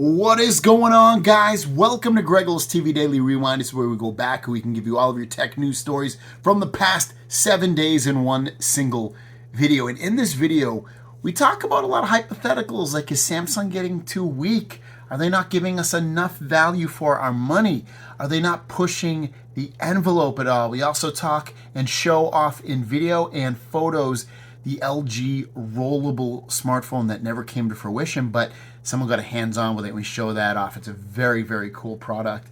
What is going on, guys? Welcome to Greggles TV Daily Rewind. It's where we go back and we can give you all of your tech news stories from the past 7 days in one single video. And in this video, we talk about a lot of hypotheticals like, is Samsung getting too weak? Are they not giving us enough value for our money? Are they not pushing the envelope at all? We also talk and show off in video and photos the LG Rollable smartphone that never came to fruition, but someone got a hands-on with it and we show that off. It's a very, very cool product.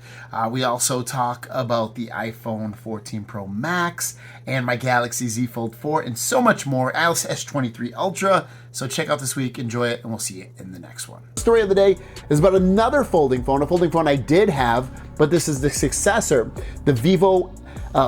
We also talk about the iPhone 14 Pro Max and my Galaxy Z Fold 4 and so much more. Alice S23 Ultra. So check out this week, enjoy it, and we'll see you in the next one. The story of the day is about another folding phone, a folding phone I did have, but this is the successor, the Vivo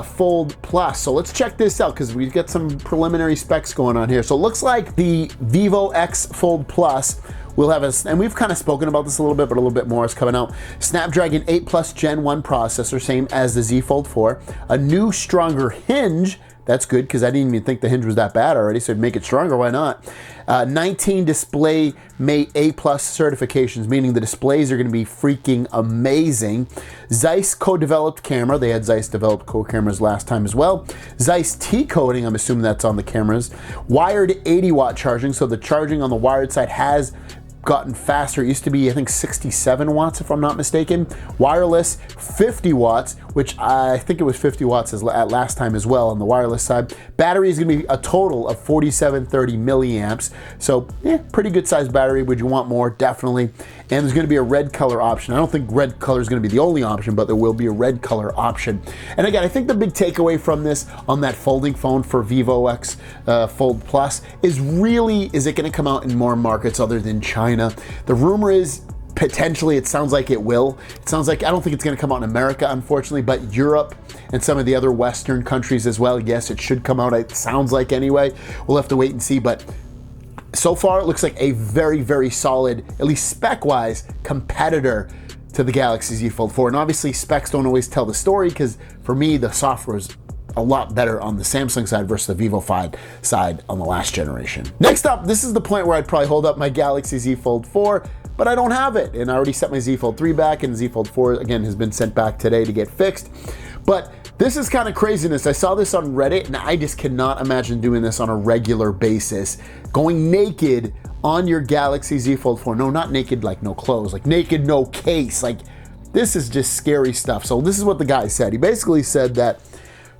Fold Plus. So let's check this out because we've got some preliminary specs going on here. So it looks like the Vivo X Fold Plus will have and we've kind of spoken about this a little bit, but a little bit more is coming out. Snapdragon 8 Plus Gen 1 processor, same as the Z Fold 4. A new, stronger hinge. That's good because I didn't even think the hinge was that bad already, so make it stronger, why not? 19 Display Mate A+ certifications, meaning the displays are going to be freaking amazing. Zeiss co-developed camera. They had Zeiss developed co-cameras last time as well. Zeiss T-coding, I'm assuming that's on the cameras. Wired 80-watt charging, so the charging on the wired side has gotten faster. It used to be, I think, 67 watts, if I'm not mistaken. Wireless, 50 watts, which I think it was 50 watts at last time as well on the wireless side. Battery is going to be a total of 4730 milliamps. So, pretty good sized battery. Would you want more? Definitely. And there's going to be a red color option. I don't think red color is going to be the only option, but there will be a red color option. And again, I think the big takeaway from this on that folding phone for Vivo X Fold Plus is it going to come out in more markets other than China? The rumor is potentially, it sounds like it will. It sounds like, I don't think it's going to come out in America, unfortunately, but Europe and some of the other Western countries as well. Yes, it should come out, it sounds like anyway. We'll have to wait and see, but so far it looks like a very, very solid, at least spec-wise, competitor to the Galaxy Z Fold 4. And obviously specs don't always tell the story because for me, the software is a lot better on the Samsung side versus the Vivo side on the last generation. Next up, this is the point where I'd probably hold up my Galaxy Z Fold 4, but I don't have it. And I already set my Z Fold 3 back, and Z Fold 4 again has been sent back today to get fixed. But this is kind of craziness. I saw this on Reddit and I just cannot imagine doing this on a regular basis. Going naked on your Galaxy Z Fold 4. No, not naked like no clothes, like naked, no case. Like, this is just scary stuff. So this is what the guy said. He basically said that,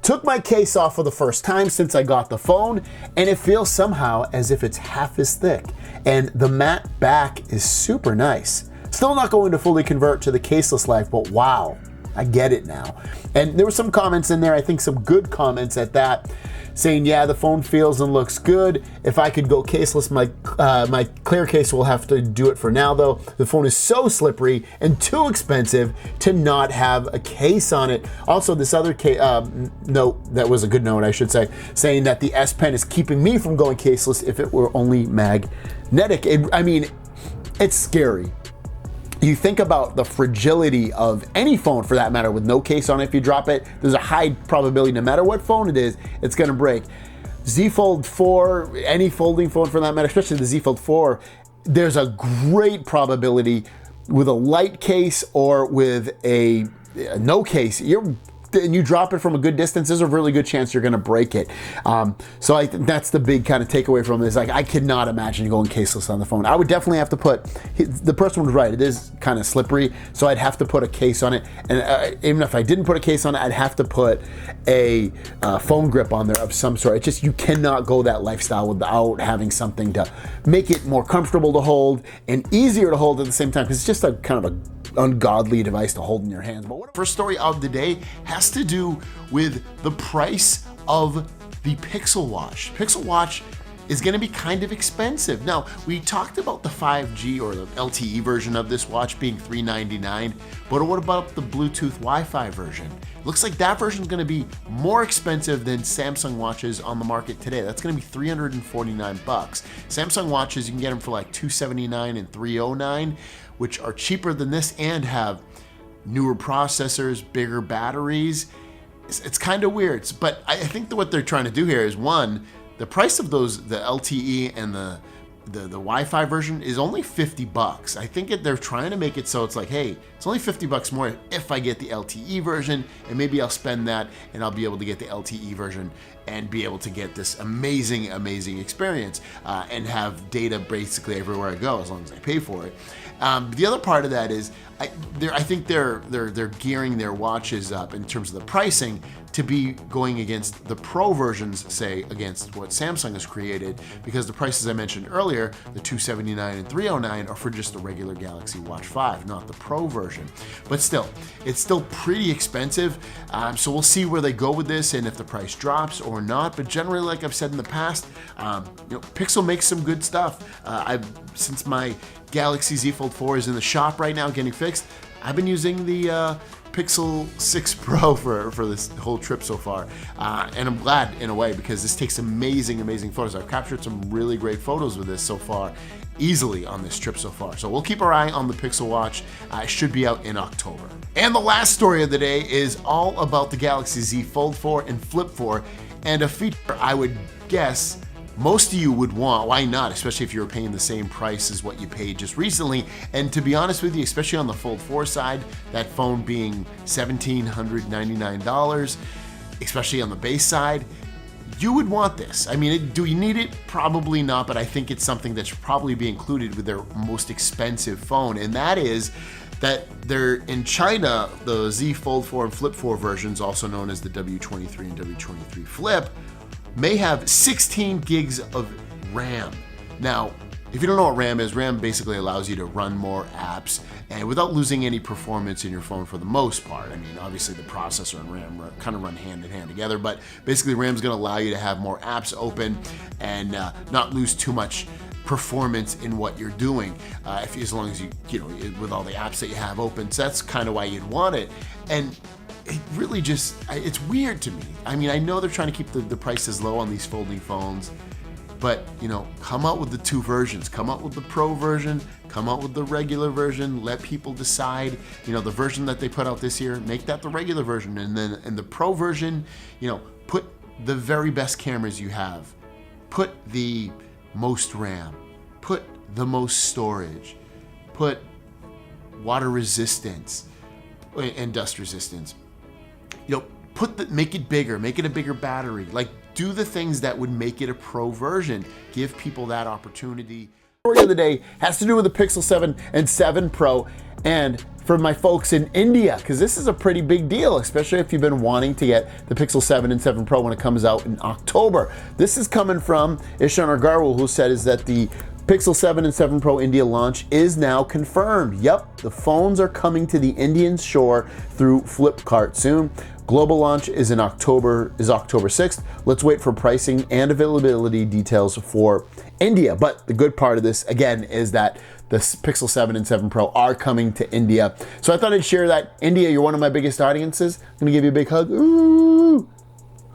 took my case off for the first time since I got the phone, and it feels somehow as if it's half as thick. And the matte back is super nice. Still not going to fully convert to the caseless life, but wow, I get it now. And there were some comments in there, I think some good comments at that, saying, yeah, the phone feels and looks good. If I could go caseless, my clear case will have to do it for now though. The phone is so slippery and too expensive to not have a case on it. Also, this other note, that was a good note, I should say, saying that the S Pen is keeping me from going caseless if it were only magnetic. I mean, it's scary. You think about the fragility of any phone for that matter with no case on it. If you drop it, there's a high probability no matter what phone it is, it's gonna break. Z Fold 4, any folding phone for that matter, especially the Z Fold 4, there's a great probability with a light case or with a no case, and you drop it from a good distance, there's a really good chance you're gonna break it. So I think that's the big kind of takeaway from this. Like, I could not imagine going caseless on the phone. I would definitely have to put, the person was right, it is kind of slippery, so I'd have to put a case on it. And even if I didn't put a case on it, I'd have to put a phone grip on there of some sort. It's just, you cannot go that lifestyle without having something to make it more comfortable to hold and easier to hold at the same time, because it's just a kind of a ungodly device to hold in your hands. But first story of the day has to do with the price of the Pixel Watch. Pixel Watch is going to be kind of expensive. Now, we talked about the 5G or the LTE version of this watch being $399, but what about the Bluetooth Wi-Fi version? Looks like that version is going to be more expensive than Samsung watches on the market today. That's going to be $349. Samsung watches, you can get them for like $279 and $309, which are cheaper than this and have newer processors, bigger batteries. It's kind of weird, but I think that what they're trying to do here is, one, the price of those, the LTE and the the Wi-Fi version is only $50. I think they're trying to make it so it's like, hey, it's only $50 more if I get the LTE version, and maybe I'll spend that and I'll be able to get the LTE version and be able to get this amazing experience and have data basically everywhere I go as long as I pay for it. The other part of that is I think they're gearing their watches up in terms of the pricing to be going against the Pro versions, say against what Samsung has created, because the prices I mentioned earlier, the $279 and $309, are for just the regular Galaxy Watch 5, not the Pro version. But still, it's still pretty expensive. So we'll see where they go with this and if the price drops or not. But generally, like I've said in the past, Pixel makes some good stuff. Since my Galaxy Z Fold 4 is in the shop right now getting fixed, I've been using the Pixel 6 Pro for this whole trip so far. And I'm glad in a way, because this takes amazing photos. I've captured some really great photos with this so far, easily on this trip so far. So we'll keep our eye on the Pixel Watch. It should be out in October. And the last story of the day is all about the Galaxy Z Fold 4 and Flip 4, and a feature I would guess most of you would want. Why not? Especially if you were paying the same price as what you paid just recently. And to be honest with you, especially on the Fold 4 side, that phone being $1,799, especially on the base side, you would want this. I mean, do you need it? Probably not, but I think it's something that should probably be included with their most expensive phone, and that is that they're in China, the Z Fold 4 and Flip 4 versions, also known as the W23 and W23 Flip, may have 16 gigs of RAM. Now, if you don't know what RAM is, RAM basically allows you to run more apps and without losing any performance in your phone for the most part. I mean, obviously the processor and RAM kind of run hand in hand together, but basically RAM is going to allow you to have more apps open and not lose too much performance in what you're doing, as long as you know, with all the apps that you have open. So that's kind of why you'd want it. And it really just, it's weird to me. I mean, I know they're trying to keep the prices low on these folding phones, but come out with the two versions. Come out with the Pro version, come out with the regular version, let people decide. The version that they put out this year, make that the regular version, and then in the Pro version, put the very best cameras you have, put the most RAM, put the most storage, put water resistance and dust resistance. Make it bigger, make it a bigger battery. Like, do the things that would make it a Pro version. Give people that opportunity. The story of the day has to do with the Pixel 7 and 7 Pro, and for my folks in India, because this is a pretty big deal, especially if you've been wanting to get the Pixel 7 and 7 Pro when it comes out in October. This is coming from Ishan Agarwal, who said is that the Pixel 7 and 7 Pro India launch is now confirmed. Yep, the phones are coming to the Indian shore through Flipkart soon. Global launch is October 6th. Let's wait for pricing and availability details for India. But the good part of this, again, is that the Pixel 7 and 7 Pro are coming to India. So I thought I'd share that. India, you're one of my biggest audiences. I'm gonna give you a big hug. Ooh.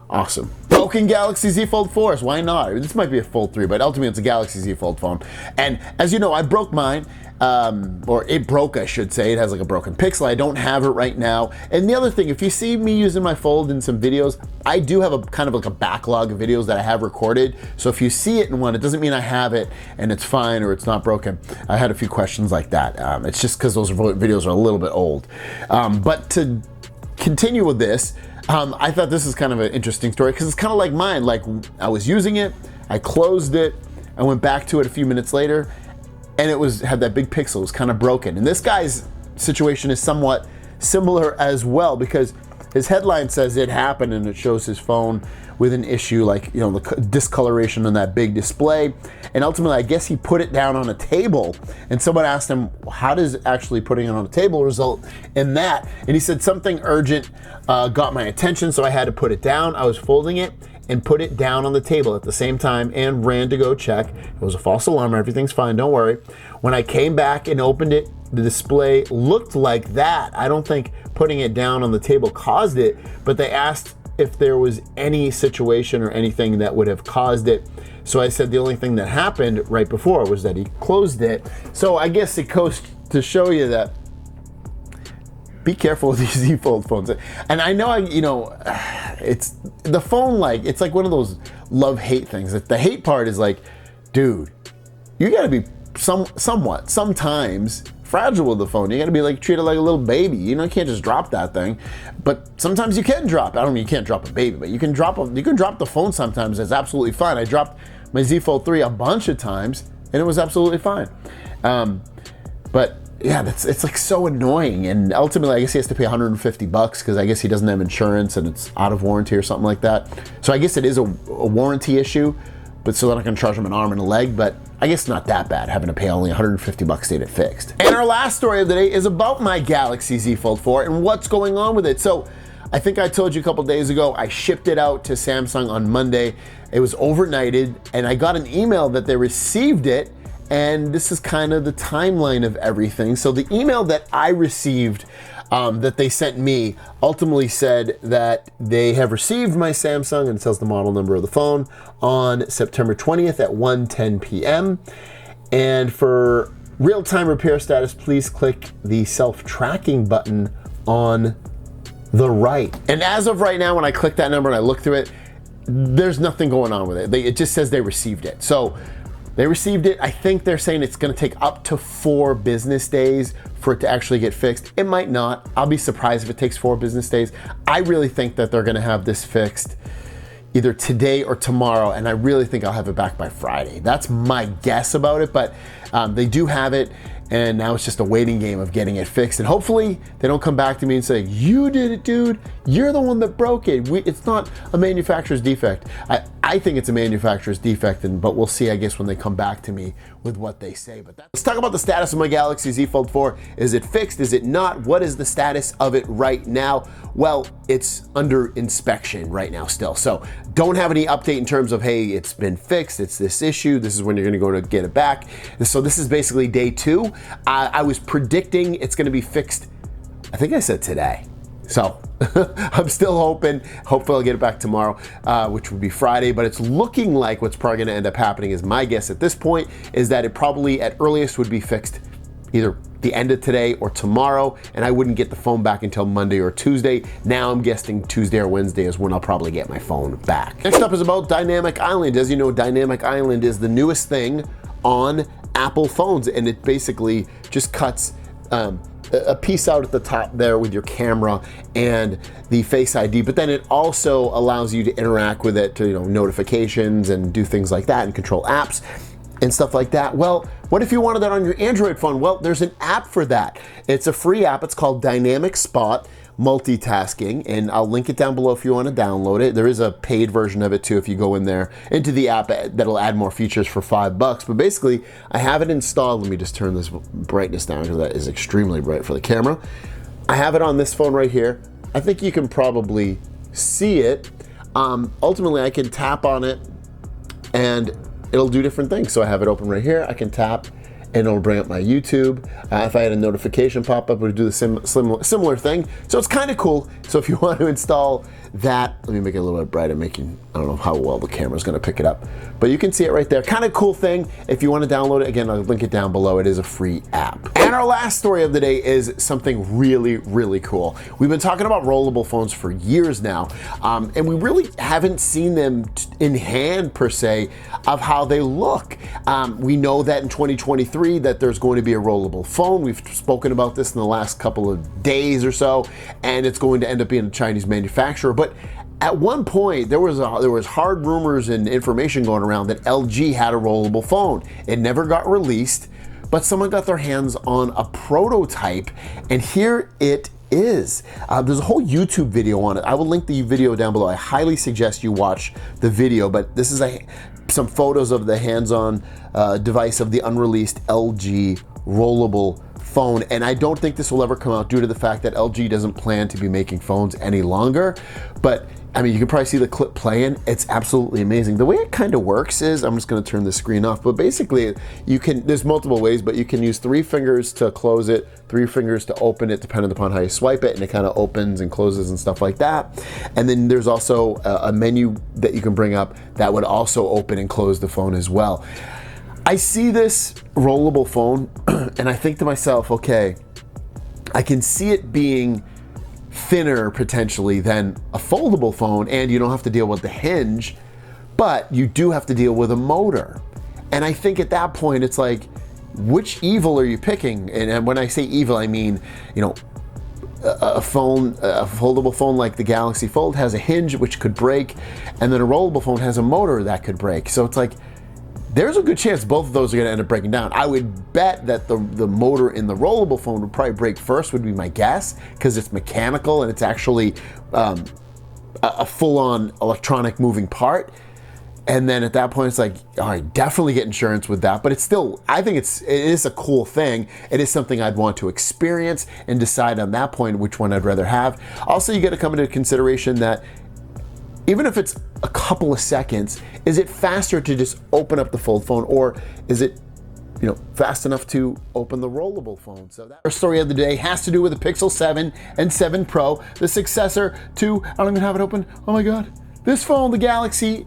Awesome. Broken Galaxy Z Fold 4s, why not? This might be a Fold 3, but ultimately it's a Galaxy Z Fold phone. And as you know, I broke mine, or it broke, I should say. It has like a broken pixel. I don't have it right now. And the other thing, if you see me using my Fold in some videos, I do have a kind of like a backlog of videos that I have recorded. So if you see it in one, it doesn't mean I have it and it's fine or it's not broken. I had a few questions like that. It's just because those videos are a little bit old. But to continue with this, I thought this is kind of an interesting story because it's kind of like mine. Like, I was using it, I closed it, I went back to it a few minutes later, and it had that big pixel. It was kind of broken. And this guy's situation is somewhat similar as well, because his headline says it happened, and it shows his phone with an issue, like, the discoloration on that big display. And ultimately, I guess he put it down on a table, and someone asked him, how does actually putting it on a table result in that? And he said, something urgent got my attention, so I had to put it down. I was folding it and put it down on the table at the same time and ran to go check. It was a false alarm, everything's fine, don't worry. When I came back and opened it, the display looked like that. I don't think putting it down on the table caused it, but they asked if there was any situation or anything that would have caused it. So I said the only thing that happened right before was that he closed it. So I guess it goes to show you that be careful with these Z Fold phones. And I know, it's the phone, like, it's like one of those love-hate things. The hate part is like, dude, you gotta be sometimes fragile with the phone. You gotta be like, treat it like a little baby. You can't just drop that thing. But sometimes you can drop. I don't mean you can't drop a baby, but you can drop the phone sometimes. It's absolutely fine. I dropped my Z Fold 3 a bunch of times and it was absolutely fine. But yeah, it's like so annoying. And ultimately, I guess he has to pay $150 because I guess he doesn't have insurance and it's out of warranty or something like that. So I guess it is a warranty issue, but so they're not gonna charge him an arm and a leg, but I guess not that bad having to pay only $150 to get it fixed. And our last story of the day is about my Galaxy Z Fold 4 and what's going on with it. So I think I told you a couple days ago, I shipped it out to Samsung on Monday. It was overnighted and I got an email that they received it. And this is kind of the timeline of everything. So the email that I received that they sent me ultimately said that they have received my Samsung, and it tells the model number of the phone, on September 20th at 1:10 p.m. And for real-time repair status, please click the self-tracking button on the right. And as of right now, when I click that number and I look through it, there's nothing going on with it. It just says they received it. So they received it. I think they're saying it's gonna take up to 4 business days for it to actually get fixed. It might not. I'll be surprised if it takes 4 business days. I really think that they're gonna have this fixed either today or tomorrow, and I really think I'll have it back by Friday. That's my guess about it, but they do have it, and now it's just a waiting game of getting it fixed. And hopefully they don't come back to me and say, you did it, dude. You're the one that broke it. It's not a manufacturer's defect. I think it's a manufacturer's defect, but we'll see, I guess, when they come back to me with what they say. But let's talk about the status of my Galaxy Z Fold 4. Is it fixed? Is it not? What is the status of it right now? Well, it's under inspection right now still. So don't have any update in terms of, hey, it's been fixed, it's this issue, this is when you're gonna go to get it back. So this is basically day 2. I was predicting it's gonna be fixed, I think I said today. So I'm still hoping, hopefully I'll get it back tomorrow, which would be Friday, but it's looking like what's probably gonna end up happening is my guess at this point is that it probably at earliest would be fixed either the end of today or tomorrow, and I wouldn't get the phone back until Monday or Tuesday. Now I'm guessing Tuesday or Wednesday is when I'll probably get my phone back. Next up is about Dynamic Island. As you know, Dynamic Island is the newest thing on Apple phones, and it basically just cuts a piece out at the top there with your camera and the Face ID, but then it also allows you to interact with it to, notifications and do things like that and control apps and stuff like that. Well, what if you wanted that on your Android phone? Well, there's an app for that. It's a free app. It's called Dynamic Spot Multitasking, and I'll link it down below if you want to download it. There is a paid version of it too if you go in there into the app that'll add more features for $5. But basically, I have it installed. Let me just turn this brightness down because that is extremely bright for the camera. I have it on this phone right here. I think you can probably see it. Ultimately, I can tap on it and it'll do different things. So I have it open right here. I can tap and it'll bring up my YouTube. If I had a notification pop up, it would do the similar thing. So it's kind of cool. So if you want to install that, let me make it a little bit brighter, I don't know how well the camera's gonna pick it up, but you can see it right there. Kind of cool thing. If you want to download it, again, I'll link it down below. It is a free app. And our last story of the day is something really, really cool. We've been talking about rollable phones for years now, and we really haven't seen them in hand per se of how they look. We know that in 2023 that there's going to be a rollable phone. We've spoken about this in the last couple of days or so, and it's going to end up being a Chinese manufacturer. But at one point, there was hard rumors and information going around that LG had a rollable phone. It never got released, but someone got their hands on a prototype, and here it is. There's a whole YouTube video on it. I will link the video down below. I highly suggest you watch the video, but this is some photos of the hands-on device of the unreleased LG rollable phone, and I don't think this will ever come out due to the fact that LG doesn't plan to be making phones any longer. But I mean, you can probably see the clip playing. It's absolutely amazing. The way it kind of works is, I'm just gonna turn the screen off, but basically there's multiple ways, but you can use 3 fingers to close it, 3 fingers to open it, depending upon how you swipe it, and it kind of opens and closes and stuff like that. And then there's also a menu that you can bring up that would also open and close the phone as well. I see this rollable phone and I think to myself, okay, I can see it being thinner potentially than a foldable phone, and you don't have to deal with the hinge, but you do have to deal with a motor. And I think at that point, it's like, which evil are you picking? And when I say evil, I mean, you know, a foldable phone like the Galaxy Fold has a hinge which could break, and then a rollable phone has a motor that could break. So it's like, there's a good chance both of those are gonna end up breaking down. I would bet that the motor in the rollable phone would probably break first, would be my guess, because it's mechanical and it's actually a full-on electronic moving part. And then at that point, it's like, all right, definitely get insurance with that. But it's still, I think it is a cool thing. It is something I'd want to experience and decide on that point which one I'd rather have. Also, you got to come into consideration that even if it's a couple of seconds, is it faster to just open up the fold phone, or is it, you know, fast enough to open the rollable phone? So that our story of the day has to do with the Pixel 7 and 7 Pro, the successor to, I don't even have it open. Oh my God, this phone, the Galaxy,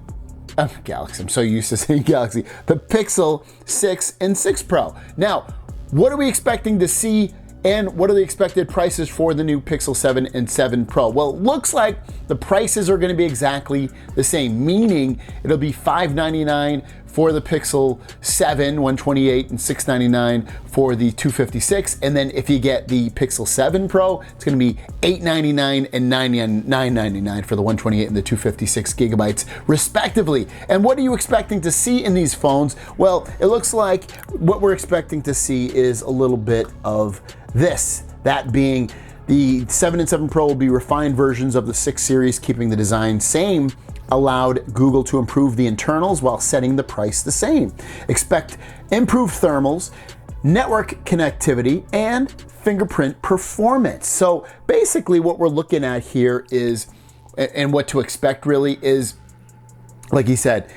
I'm so used to saying Galaxy, the Pixel 6 and 6 Pro. Now, what are we expecting to see, and what are the expected prices for the new Pixel 7 and 7 Pro? Well, it looks like the prices are gonna be exactly the same, meaning it'll be $599 for the Pixel 7, 128, and $699 for the 256. And then if you get the Pixel 7 Pro, it's gonna be $899 and $999 for the 128 and the 256 gigabytes, respectively. And what are you expecting to see in these phones? Well, it looks like what we're expecting to see is a little bit of this, that being the 7 and 7 Pro will be refined versions of the 6 series, keeping the design same, allowed Google to improve the internals while setting the price the same. Expect improved thermals, network connectivity, and fingerprint performance. So basically what we're looking at here is, and what to expect really is, like he said,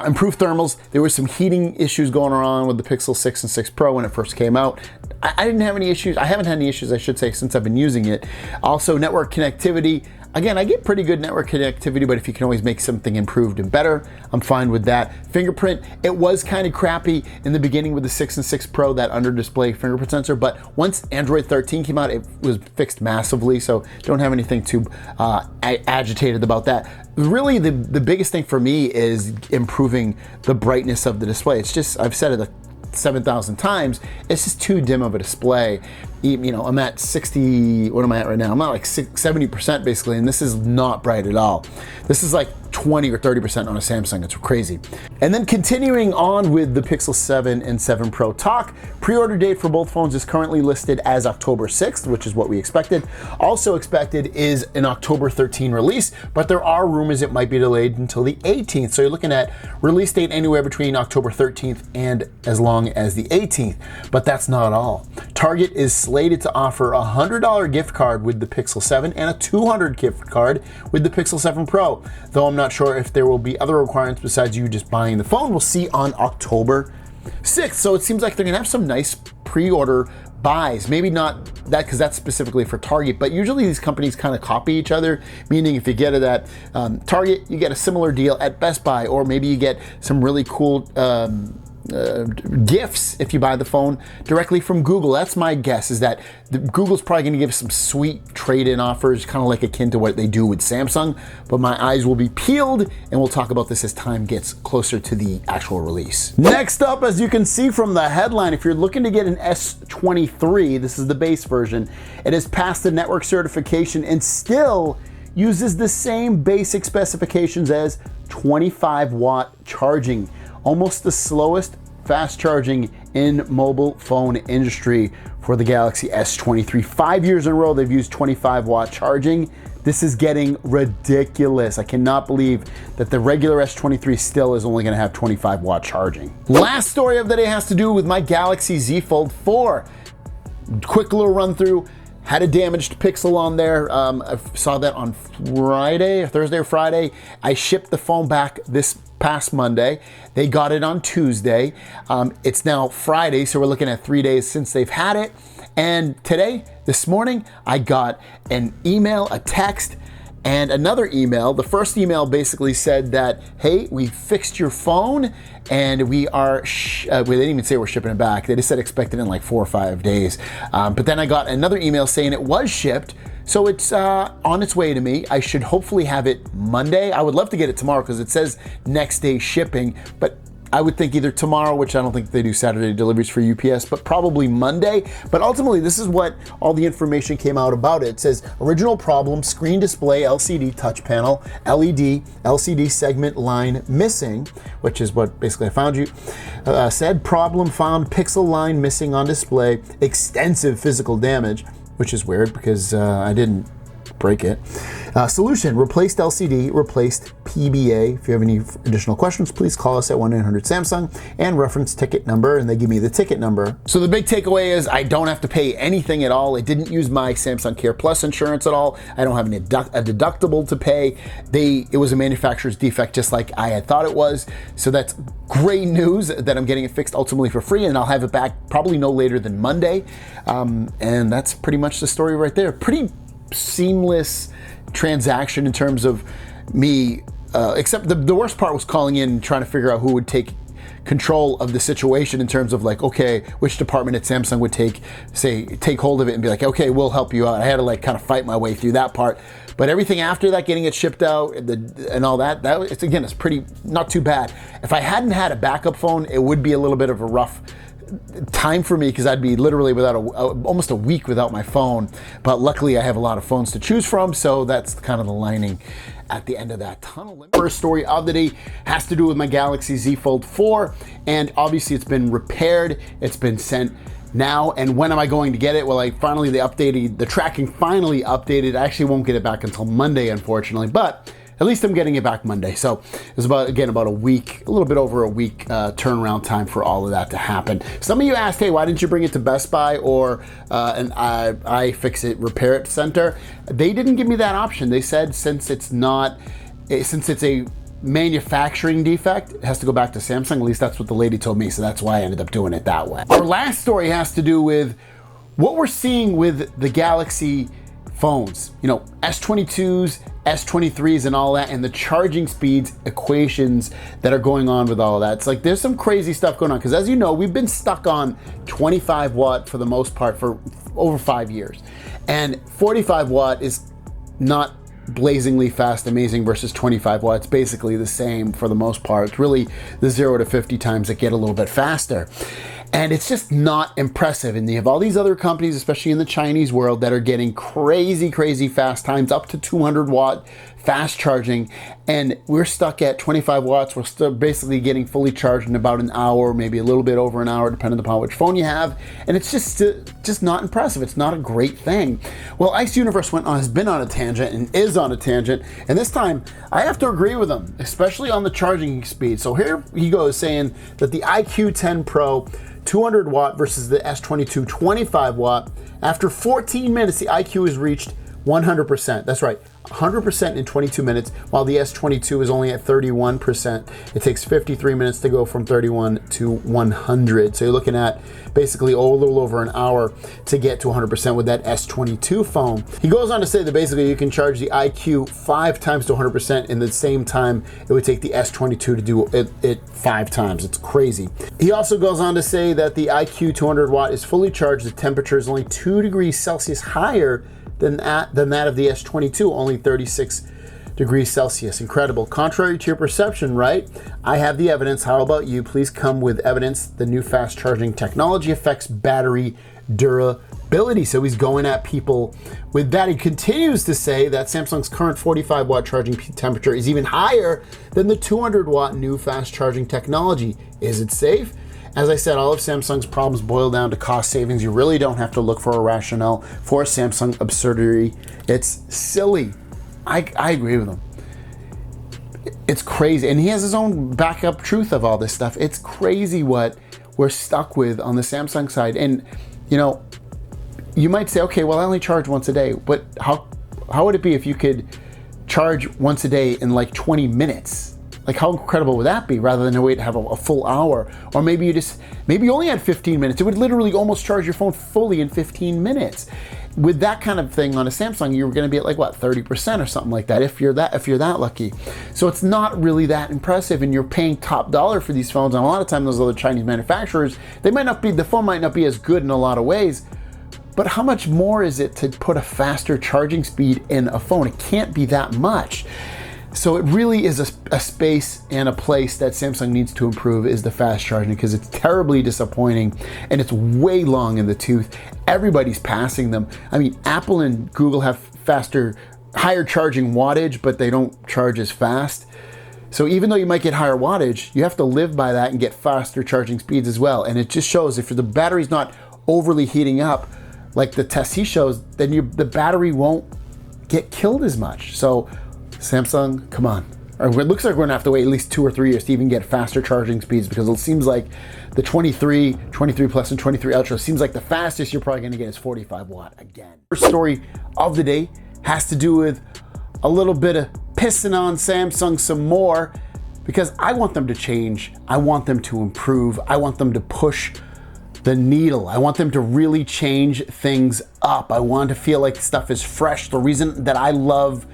improved thermals. There was some heating issues going on with the Pixel 6 and 6 Pro when it first came out. I didn't have any issues. I haven't had any issues, I should say, since I've been using it. Also, network connectivity. Again, I get pretty good network connectivity, but if you can always make something improved and better, I'm fine with that. Fingerprint, it was kind of crappy in the beginning with the 6 and 6 Pro, that under display fingerprint sensor, but once Android 13 came out, it was fixed massively, so don't have anything too agitated about that. Really, the biggest thing for me is improving the brightness of the display. It's just, I've said it 7,000 times, it's just too dim of a display. You know, I'm at 60, what am I at right now? I'm at like 70% basically, and this is not bright at all. This is like 20 or 30% on a Samsung, it's crazy. And then continuing on with the Pixel 7 and 7 Pro talk, pre-order date for both phones is currently listed as October 6th, which is what we expected. Also expected is an October 13 release, but there are rumors it might be delayed until the 18th. So you're looking at release date anywhere between October 13th and as long as the 18th, but that's not all. Target is slated to offer a $100 gift card with the Pixel 7 and a $200 gift card with the Pixel 7 Pro, though I'm not sure if there will be other requirements besides you just buying the phone. We'll see on October 6th. So it seems like they're gonna have some nice pre-order buys. Maybe not that, because that's specifically for Target, but usually these companies kind of copy each other, meaning if you get it at Target, you get a similar deal at Best Buy, or maybe you get some really cool gifts if you buy the phone directly from Google. That's my guess, is that Google's probably going to give some sweet trade-in offers, kind of like akin to what they do with Samsung, but my eyes will be peeled, and we'll talk about this as time gets closer to the actual release. Next up, as you can see from the headline, if you're looking to get an S23, this is the base version, it has passed the network certification and still uses the same basic specifications as 25-watt charging. Almost the slowest fast charging in mobile phone industry for the Galaxy S23. 5 years in a row they've used 25-watt charging. This is getting ridiculous. I cannot believe that the regular S23 still is only gonna have 25-watt charging. Last story of the day has to do with my Galaxy Z Fold 4. Quick little run through. Had a damaged pixel on there. I saw that on Thursday or Friday. I shipped the phone back this past Monday. They got it on Tuesday. It's now Friday, so we're looking at 3 days since they've had it. And today, this morning, I got an email, a text, and another email. The first email basically said that, hey, we fixed your phone, and we are, they didn't even say we're shipping it back. They just said expect it in like 4 or 5 days. But then I got another email saying it was shipped, so it's on its way to me. I should hopefully have it Monday. I would love to get it tomorrow because it says next day shipping, but I would think either tomorrow, which I don't think they do Saturday deliveries for UPS, but probably Monday. But ultimately, this is what all the information came out about it. It says, original problem, screen display, LCD touch panel, LED, LCD segment line missing, which is what basically I found you. Said problem found, pixel line missing on display, extensive physical damage, which is weird because I didn't break it. Solution, replaced LCD, replaced PBA. If you have any additional questions, please call us at 1-800-SAMSUNG and reference ticket number, and they give me the ticket number. So the big takeaway is I don't have to pay anything at all. It didn't use my Samsung Care Plus insurance at all. I don't have a deductible to pay. It was a manufacturer's defect, just like I had thought it was. So that's great news that I'm getting it fixed ultimately for free, and I'll have it back probably no later than Monday. And that's pretty much the story right there. Pretty seamless transaction in terms of me, except the worst part was calling in and trying to figure out who would take control of the situation in terms of like, okay, which department at Samsung would take hold of it and be like, okay, we'll help you out. I had to like kind of fight my way through that part. But everything after that, getting it shipped out and all that, it's pretty, not too bad. If I hadn't had a backup phone, it would be a little bit of a rough time for me because I'd be literally without almost a week without my phone. But luckily I have a lot of phones to choose from, so that's kind of the lining at the end of that tunnel. First story of the day has to do with my Galaxy Z Fold 4, and obviously it's been repaired, it's been sent now. And when am I going to get it? Well, the tracking finally updated. I actually won't get it back until Monday, unfortunately, but at least I'm getting it back Monday. So it's about a week, a little bit over a week turnaround time for all of that to happen. Some of you asked, hey, why didn't you bring it to Best Buy or an iFixit Repair It Center? They didn't give me that option. They said since it's a manufacturing defect, it has to go back to Samsung. At least that's what the lady told me. So that's why I ended up doing it that way. Our last story has to do with what we're seeing with the Galaxy phones, S22s, S23s and all that, and the charging speeds equations that are going on with all of that. It's like there's some crazy stuff going on because, as you know, we've been stuck on 25 watt for the most part for over 5 years, and 45 watt is not blazingly fast amazing versus 25 watts, basically the same for the most part. It's really the 0 to 50 times that get a little bit faster. And it's just not impressive. And you have all these other companies, especially in the Chinese world, that are getting crazy, crazy fast times, up to 200 watt fast charging. And we're stuck at 25 watts. We're still basically getting fully charged in about an hour, maybe a little bit over an hour, depending upon which phone you have. And it's just not impressive. It's not a great thing. Well, Ice Universe has been on a tangent and is on a tangent. And this time I have to agree with him, especially on the charging speed. So here he goes saying that the IQ 10 Pro 200 watt versus the S22 25 watt. After 14 minutes, the IQ has reached 100%. That's right, 100% in 22 minutes, while the S22 is only at 31%. It takes 53 minutes to go from 31 to 100. So you're looking at basically a little over an hour to get to 100% with that S22 phone. He goes on to say that basically you can charge the IQ 5 times to 100% in the same time it would take the S22 to do it 5 times. It's crazy. He also goes on to say that the IQ 200 watt is fully charged. The temperature is only 2 degrees Celsius higher than that of the S22, only 36 degrees Celsius. Incredible. Contrary to your perception, right? I have the evidence. How about you? Please come with evidence. The new fast charging technology affects battery durability. So he's going at people with that. He continues to say that Samsung's current 45 watt charging temperature is even higher than the 200 watt new fast charging technology. Is it safe? As I said, all of Samsung's problems boil down to cost savings. You really don't have to look for a rationale for Samsung absurdity. It's silly. I agree with him. It's crazy. And he has his own backup truth of all this stuff. It's crazy what we're stuck with on the Samsung side. And, you might say, okay, well, I only charge once a day. But how would it be if you could charge once a day in like 20 minutes? Like, how incredible would that be, rather than wait to have a full hour? Or maybe you only had 15 minutes. It would literally almost charge your phone fully in 15 minutes. With that kind of thing on a Samsung, you're going to be at like, what, 30% or something like that, if you're that lucky. So it's not really that impressive, and you're paying top dollar for these phones. And a lot of time, those other Chinese manufacturers, the phone might not be as good in a lot of ways, but how much more is it to put a faster charging speed in a phone? It can't be that much. So it really is a space and a place that Samsung needs to improve, is the fast charging, because it's terribly disappointing and it's way long in the tooth. Everybody's passing them. I mean, Apple and Google have higher charging wattage, but they don't charge as fast. So even though you might get higher wattage, you have to live by that and get faster charging speeds as well. And it just shows if the battery's not overly heating up, like the test he shows, then the battery won't get killed as much. So Samsung, come on. Or it looks like we're gonna have to wait at least 2 or 3 years to even get faster charging speeds, because it seems like the 23 Plus and 23 Ultra seems like the fastest you're probably gonna get is 45 watt again. First story of the day has to do with a little bit of pissing on Samsung some more, because I want them to change. I want them to improve. I want them to push the needle. I want them to really change things up. I want to feel like stuff is fresh. The reason that I love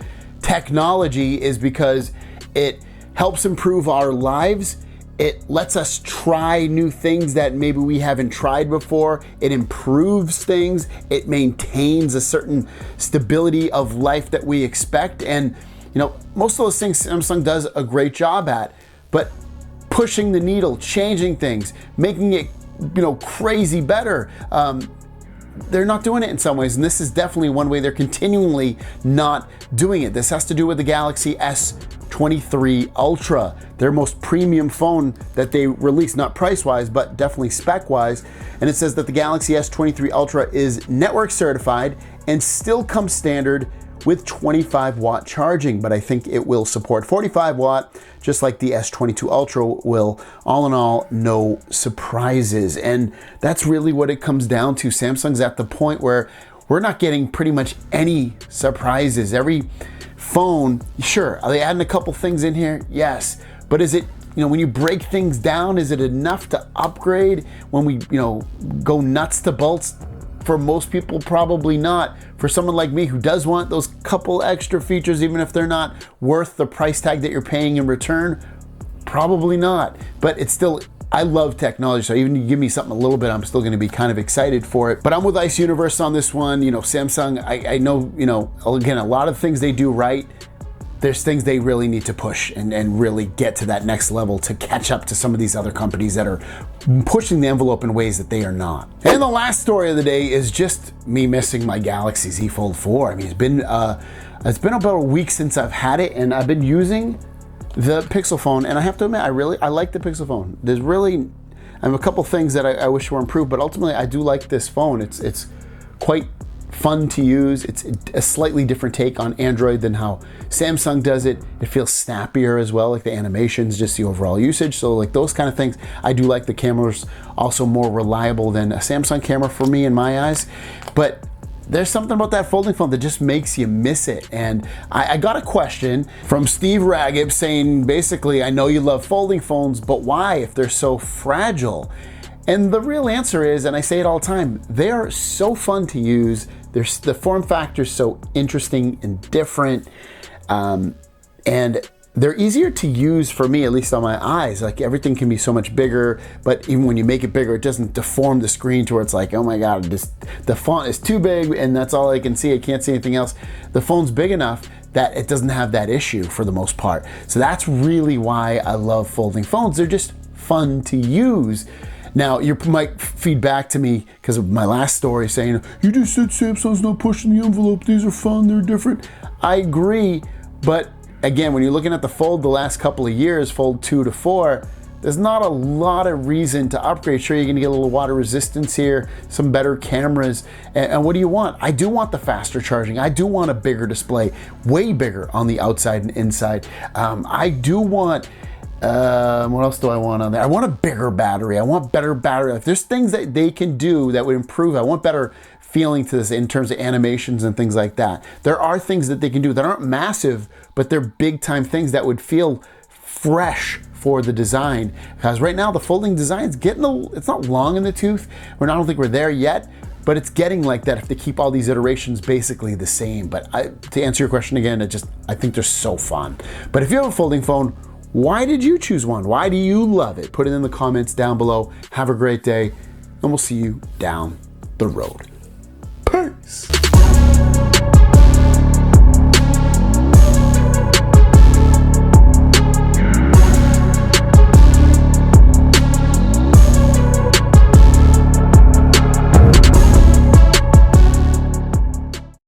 technology is because it helps improve our lives. It lets us try new things that maybe we haven't tried before. It improves things. It maintains a certain stability of life that we expect. And most of those things Samsung does a great job at, but pushing the needle, changing things, making it crazy better. They're not doing it in some ways, and this is definitely one way they're continually not doing it. This has to do with the Galaxy S23 Ultra, their most premium phone that they released, not price-wise, but definitely spec-wise. And it says that the Galaxy S23 Ultra is network certified and still comes standard with 25 watt charging, but I think it will support 45 watt, just like the S22 Ultra will. All in all, no surprises. And that's really what it comes down to. Samsung's at the point where we're not getting pretty much any surprises. Every phone, sure, are they adding a couple things in here? Yes. But is it, when you break things down, is it enough to upgrade when we, go nuts to bolts? For most people, probably not. For someone like me who does want those couple extra features, even if they're not worth the price tag that you're paying in return, probably not. But it's still, I love technology, so even if you give me something a little bit, I'm still gonna be kind of excited for it. But I'm with Ice Universe on this one. Samsung, I know, again, a lot of things they do right. There's things they really need to push and really get to that next level to catch up to some of these other companies that are pushing the envelope in ways that they are not. And the last story of the day is just me missing my Galaxy Z Fold 4. I mean, it's been about a week since I've had it, and I've been using the Pixel phone, and I have to admit, I like the Pixel phone. There's really, a couple things that I wish were improved, but ultimately I do like this phone. It's quite fun to use. It's a slightly different take on Android than how Samsung does it. It feels snappier as well, like the animations, just the overall usage. So like those kind of things. I do like the camera's also more reliable than a Samsung camera for me in my eyes. But there's something about that folding phone that just makes you miss it. And I got a question from Steve Raggib saying, basically, I know you love folding phones, but why if they're so fragile? And the real answer is, and I say it all the time, they are so fun to use. The form factor is so interesting and different. And they're easier to use for me, at least on my eyes. Like everything can be so much bigger, but even when you make it bigger, it doesn't deform the screen to where it's like, oh my God, the font is too big and that's all I can see. I can't see anything else. The phone's big enough that it doesn't have that issue for the most part. So that's really why I love folding phones. They're just fun to use. Now, you might feed back to me because of my last story saying, you just said Samsung's not pushing the envelope. These are fun, they're different. I agree, but again, when you're looking at the Fold the last couple of years, Fold 2 to 4, there's not a lot of reason to upgrade. Sure, you're gonna get a little water resistance here, some better cameras, and what do you want? I do want the faster charging. I do want a bigger display, way bigger on the outside and inside. I do want, what else do I want on there? I want a bigger battery. I want better battery life. There's things that they can do that would improve. I want better feeling to this in terms of animations and things like that. There are things that they can do that aren't massive, but they're big time things that would feel fresh for the design. Because right now the folding design's getting it's not long in the tooth. I don't think we're there yet, but it's getting like that if they keep all these iterations basically the same. But to answer your question again, I think they're so fun. But if you have a folding phone, why did you choose one? Why do you love it? Put it in the comments down below. Have a great day, and we'll see you down the road.